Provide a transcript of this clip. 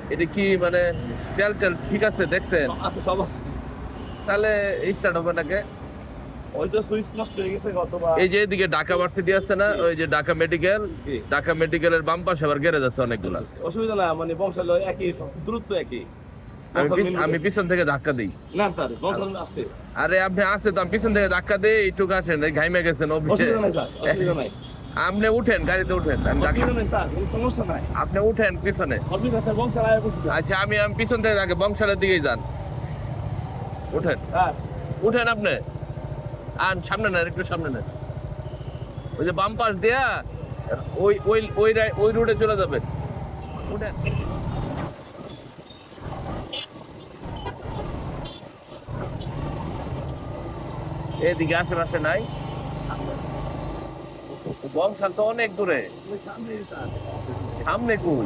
এটা কি মানে তেল টেল ঠিক আছে দেখছেন? আছে, সব আছে। তাহলে স্টার্ট হবে নাকি? ওই তো সুইচ নষ্ট হয়ে গেছে গতবার। এই যে এদিকে ঢাকা ভার্সিটি আছে না, ওই যে ঢাকা মেডিকেল, জি। ঢাকা মেডিকেলের বাম পাশে আবার গ্যারেজ আছে অনেকগুলা। অসুবিধা না, মানে বংশাল একই, দূরত্ব একই। আমি পিছন থেকে ধাক্কা দিই। না স্যার, বংশাল আছে। আরে আপনি আছে তো, আমি পিছন থেকে ধাক্কা দিই, একটু আসেন, এই ঘাইমে গেছেন অফিসে। অসুবিধা নাই স্যার, অসুবিধা নাই। আপনি উঠেন, গাড়িতে উঠেন, আমি ধাক্কা- অসুবিধা নাই স্যার, কোনো সমস্যা নাই। আপনি উঠেন পিছনে। অসুবিধা স্যার, বংশাল আয়া বসে। আচ্ছা আমি পিছন থেকে আগে বংশালের দিকেই যান। উঠেন, স্যার, উঠেন আপনি। আর সামনে নেন, একটু সামনে নেন। ওই যে বাম পাশ দিয়া ওই ওই ওই ওই রোডে চলে যাবেন। উঠেন। এদিকে আশেপাশে নাই। বংশাল তো অনেক দূরে। সামনে স্যার। সামনে কই?